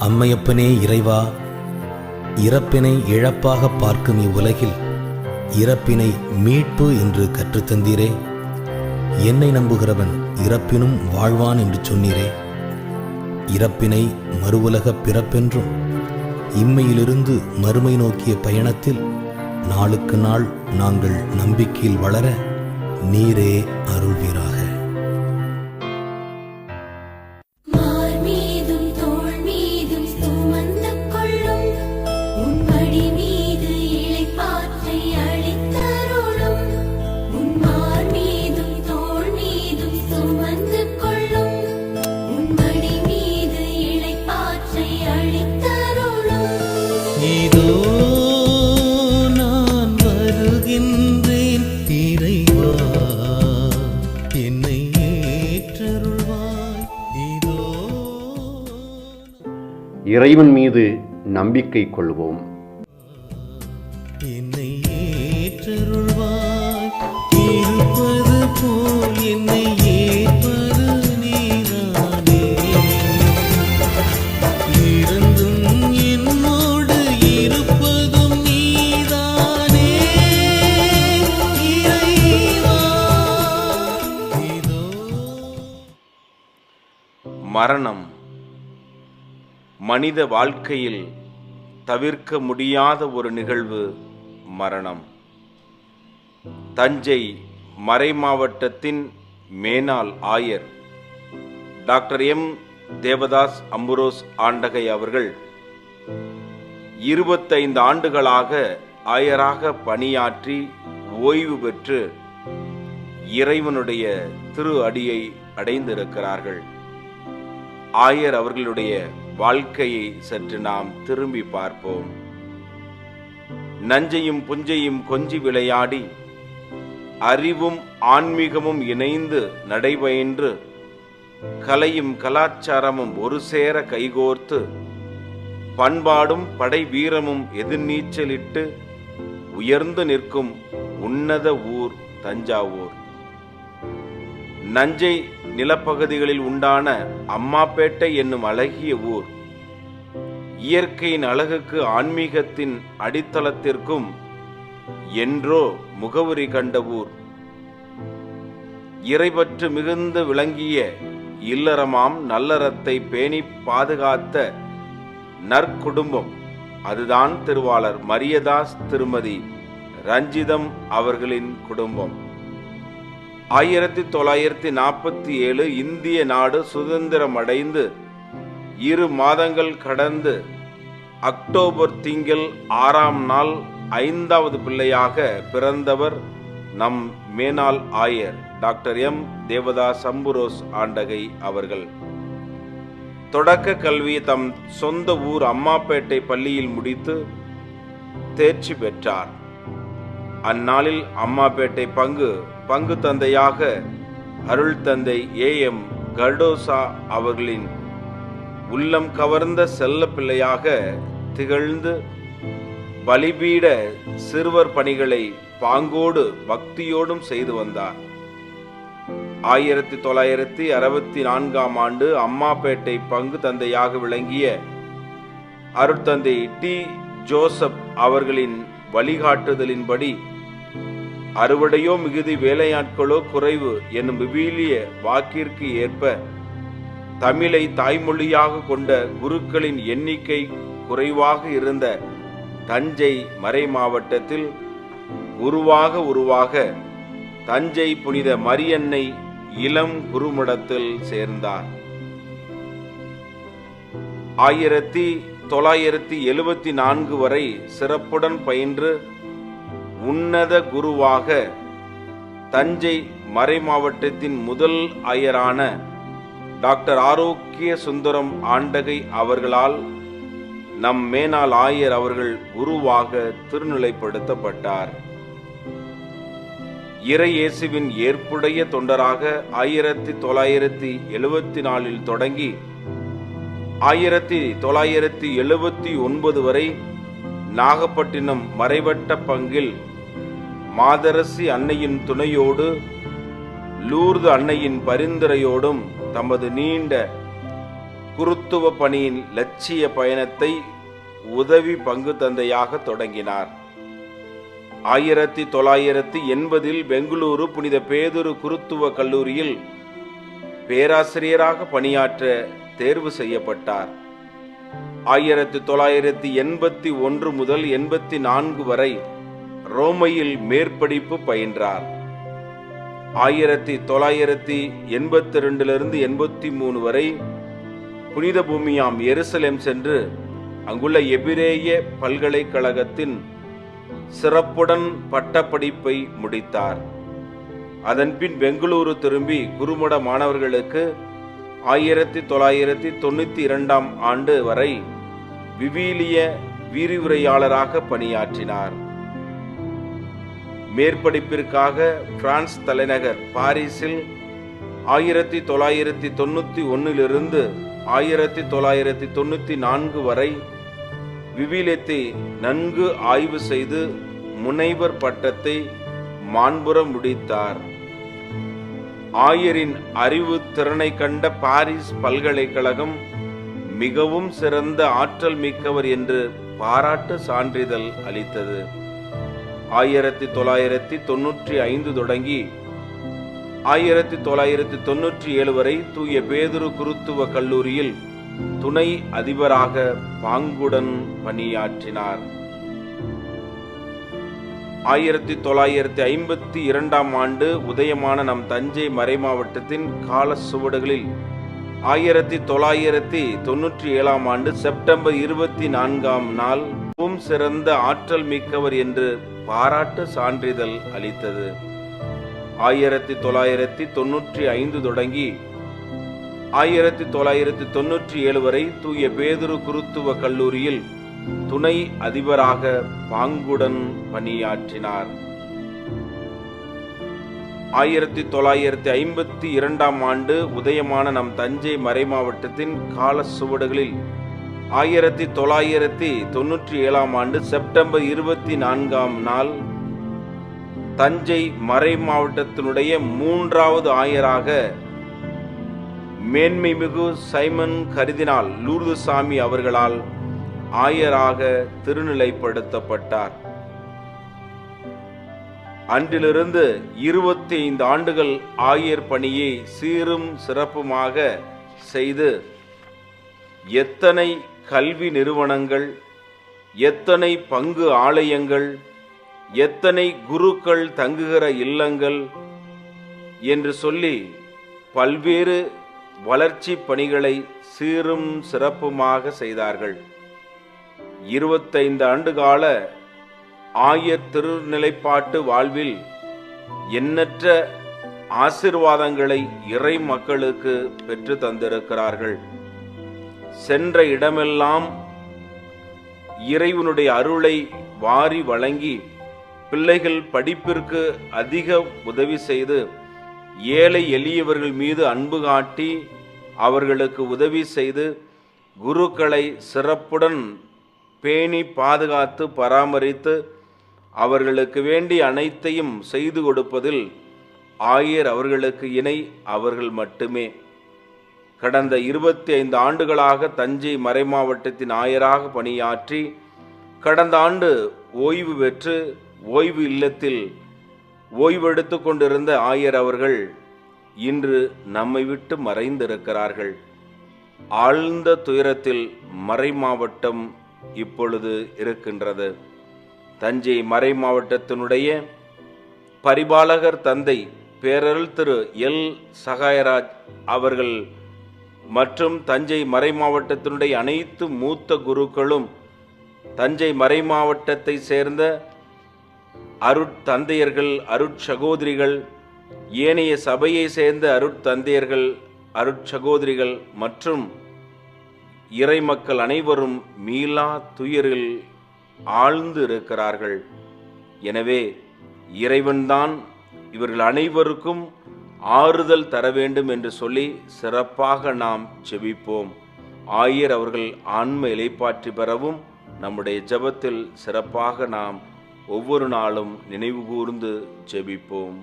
அம்மையப்பனே இறைவா, இறப்பினை இழப்பாக பார்க்கும் இவ்வுலகில் இறப்பினை மீட்பு என்று கற்றுத்தந்தீரே. என்னை நம்புகிறவன் இறப்பினும் வாழ்வான் என்று சொன்னீரே. இறப்பினை மறுவுலகப் பிறப்பென்றும் இம்மையிலிருந்து மறுமை நோக்கிய பயணத்தில் நாளுக்கு நாள் நாங்கள் நம்பிக்கையில் வளர நீரே அருள்வீராக. இறைவன் மீது நம்பிக்கை கொள்வோம். என்னை ஏற்றருள்வாய், இருப்பது போல் என்னை ஏற்பது நீதானே. இருந்தும் என்னோடு இருப்பதும் நீதானே. இறைவா, இதோ. மரணம் மனித வாழ்க்கையில் தவிர்க்க முடியாத ஒரு நிகழ்வு. மரணம். தஞ்சை மறைமாவட்டத்தின் மேனாள் ஆயர் டாக்டர் எம் தேவதாஸ் அம்புரோஸ் ஆண்டகை அவர்கள் 25 ஆண்டுகளாக ஆயராக பணியாற்றி ஓய்வு பெற்று இறைவனுடைய திரு அடியை அடைந்திருக்கிறார்கள். ஆயர் அவர்களுடைய வாழ்க்கையை சற்று நாம் திரும்பி பார்ப்போம். நஞ்சையும் புஞ்சையும் கொஞ்சி விளையாடி அறிவும் ஆன்மீகமும் இணைந்து நடைபயின்று கலையும் கலாச்சாரமும் ஒரு சேர கைகோர்த்து பண்பாடும் படை வீரமும் எதிர்நீச்சலிட்டு உயர்ந்து நிற்கும் உன்னத ஊர் தஞ்சாவூர். நஞ்சை நிலப்பகுதிகளில் உண்டான அம்மாப்பேட்டை என்னும் அழகிய ஊர் இயற்கையின் அழகுக்கு ஆன்மீகத்தின் அடித்தளத்திற்கும் என்றோ முகவுரி கண்ட ஊர். இறைபற்று மிகுந்து விளங்கிய இல்லறமாம் நல்லறத்தை பேணி பாதுகாத்த நற்குடும்பம் அதுதான் திருவாளர் மரியதாஸ் திருமதி ரஞ்சிதம் அவர்களின் குடும்பம். 1947 இந்திய நாடு சுதந்திரம் அடைந்து 2 மாதங்கள் கடந்து அக்டோபர் திங்கள் 6ஆம் நாள் 5வது பிள்ளையாக பிறந்தவர் நம் மேனாள் ஆயர் டாக்டர் எம் தேவதாஸ் அம்புரோஸ் ஆண்டகை அவர்கள். தொடக்க கல்வியை தம் சொந்த ஊர் அம்மாப்பேட்டை பள்ளியில் முடித்து தேர்ச்சி பெற்றார். அந்நாளில் அம்மாப்பேட்டை பங்கு தந்தையாக அருள் தந்தை ஏஎம் கர்டோசா அவர்களின் உள்ளம் கவர்ந்த செல்ல பிள்ளையாக திகழ்ந்து பலிபீட சிறுவர் பணிகளை பாங்கோடு பக்தியோடும் செய்து வந்தார். 1964ஆம் ஆண்டு அம்மாப்பேட்டை பங்கு தந்தையாக விளங்கிய அருட்தந்தை டி ஜோசப் அவர்களின் வழிகாட்டுதலின்படி அறுவடையோ மிகுதி வேலையாட்களோ குறைவு என்னும் விவிலிய வாக்கிற்கு ஏற்ப தமிழை தாய்மொழியாக கொண்ட குருக்களின் எண்ணிக்கை குறைவாக இருந்த தஞ்சை மறை மாவட்டத்தில் உருவாக தஞ்சை புனித மரியன்னை இளம் குருமடத்தில் சேர்ந்தார். 1974 வரை சிறப்புடன் பயின்று உன்னத குருவாக தஞ்சை மறை மாவட்டத்தின் முதல் ஆயரான டாக்டர் ஆரோக்கிய சுந்தரம் ஆண்டகை அவர்களால் நம் மேனாள் ஆயர் அவர்கள் குருவாக திருநிலைப்படுத்தப்பட்டார். இறை இயேசுவின் ஏற்புடைய தொண்டராக 1974 தொடங்கி 1979 வரை நாகப்பட்டினம் மறைவட்ட பங்கில் மாதரசி அன்னையின் துணையோடு லூர்து அன்னையின் பரிந்துரையோடும் தமது நீண்ட குருத்துவ பணியின் லட்சிய பயணத்தை உதவி பங்கு தந்தையாக தொடங்கினார். 1980 பெங்களூரு புனித பேதுரு குருத்துவ கல்லூரியில் பேராசிரியராக பணியாற்ற தேர்வு செய்யப்பட்டார். 1981 முதல் 84 வரை ரோமையில் மேற்படிப்பு பயின்றார். 1982 83 வரை புனித பூமியாம் எருசலேம் சென்று அங்குள்ள எபிரேய பல்கலைக்கழகத்தின் சிறப்புடன் பட்டப்படிப்பை முடித்தார். அதன்பின் பெங்களூரு திரும்பி குருமட மாணவர்களுக்கு 1992 ஆண்டு வரை விவிலிய விரிவுரையாளராக பணியாற்றினார். மேற்படிப்பிற்காக பிரான்ஸ் தலைநகர் பாரிஸில் 1991 1994 வரை விவிலியத்தை நன்கு ஆய்வு செய்து முனைவர் பட்டத்தை மாண்புற முடித்தார். ஆயரின் அறிவு திறனை கண்ட பாரிஸ் பல்கலைக்கழகம் மிகவும் சிறந்த ஆற்றல் மிக்கவர் என்று பாராட்டு சான்றிதழ் அளித்தது. 1995 தொடங்கி 1997 வரை தூய பேதுரு குருத்துவ கல்லூரியில் துணை அதிபராக பாங்குடன் பணியாற்றினார். 1952 ஆண்டு உதயமான நம் தஞ்சை மறைமாவட்டத்தின் கால சுவடுகளில் 1997 ஆண்டு செப்டம்பர் 24 சிறந்த ஆற்றல் மிக்கவர் என்று பாராட்டு சான்றிதழ் அளித்தது. 1995 தொடங்கி 1997 வரை தூய பேதுரு குருத்துவ கல்லூரியில் துணை அதிபராக பாங்குடன் பணியாற்றினார். 1952 ஆண்டு உதயமான நம் தஞ்சை மறைமாவட்டத்தின் கால சுவடுகளில் 1997 ஆண்டு செப்டம்பர் 24 தஞ்சை மறை மாவட்டத்தினுடைய 3வது ஆயராக மேன்மைமிகு சைமன் கர்தினால் லூர்துசாமி அவர்களால் ஆயராக திருநிலைப்படுத்தப்பட்டார். அன்றிலிருந்து 25 ஆண்டுகள் ஆயர் பணியை சீரும் சிறப்புமாக செய்து எத்தனை கல்வி நிறுவனங்கள், எத்தனை பங்கு ஆலயங்கள், எத்தனை குருக்கள் தங்குகிற இல்லங்கள் என்று சொல்லி பல்வேறு வளர்ச்சி பணிகளை சீரும் சிறப்புமாக செய்தார்கள். 25 ஆண்டுகால ஆயர் திருநிலைப்பாட்டு வாழ்வில் எண்ணற்ற ஆசீர்வாதங்களை இறை மக்களுக்கு பெற்று தந்திருக்கிறார்கள். சென்ற இடமெல்லாம் இறைவனுடைய அருளை வாரி வழங்கி பிள்ளைகள் படிப்பிற்கு அதிக உதவி செய்து ஏழை எளியவர்கள் மீது அன்பு காட்டி அவர்களுக்கு உதவி செய்து குருக்களை சிறப்புடன் பேணி பாதுகாத்து பராமரித்து அவர்களுக்கு வேண்டிய அனைத்தையும் செய்து கொடுப்பதில் ஆயர் அவர்களுக்கு இணை அவர்கள் மட்டுமே. கடந்த 25 ஆண்டுகளாக தஞ்சை மறைமாவட்டத்தின் ஆயராக பணியாற்றி கடந்த ஆண்டு ஓய்வு பெற்று ஓய்வு இல்லத்தில் ஓய்வெடுத்து கொண்டிருந்த ஆயர் அவர்கள் இன்று நம்மை விட்டு மறைந்திருக்கிறார்கள். ஆழ்ந்த துயரத்தில் மறைமாவட்டம் இப்பொழுது இருக்கின்றது. தஞ்சை மறை மாவட்டத்தினுடைய பரிபாலகர் தந்தை பேரருள் திரு எல் சகாயராஜ் அவர்கள் மற்றும் தஞ்சை மறை மாவட்டத்தினுடைய அனைத்து மூத்த குருக்களும், தஞ்சை மறை மாவட்டத்தை சேர்ந்த அருட்தந்தையர்கள், அருட்சகோதரிகள், ஏனைய சபையை சேர்ந்த அருட்தந்தையர்கள், அருட்சகோதரிகள் மற்றும் இறை மக்கள் அனைவரும் மீளா துயரில் ஆழ்ந்து இருக்கிறார்கள். எனவே இறைவன்தான் இவர்கள் அனைவருக்கும் ஆறுதல் தர வேண்டும் என்று சொல்லி சிறப்பாக நாம் ஜெபிப்போம். ஆயர் அவர்கள் ஆன்ம இளைப்பாற்றி பெறவும் நம்முடைய ஜெபத்தில் சிறப்பாக நாம் ஒவ்வொரு நாளும் நினைவு கூர்ந்து ஜெபிப்போம்.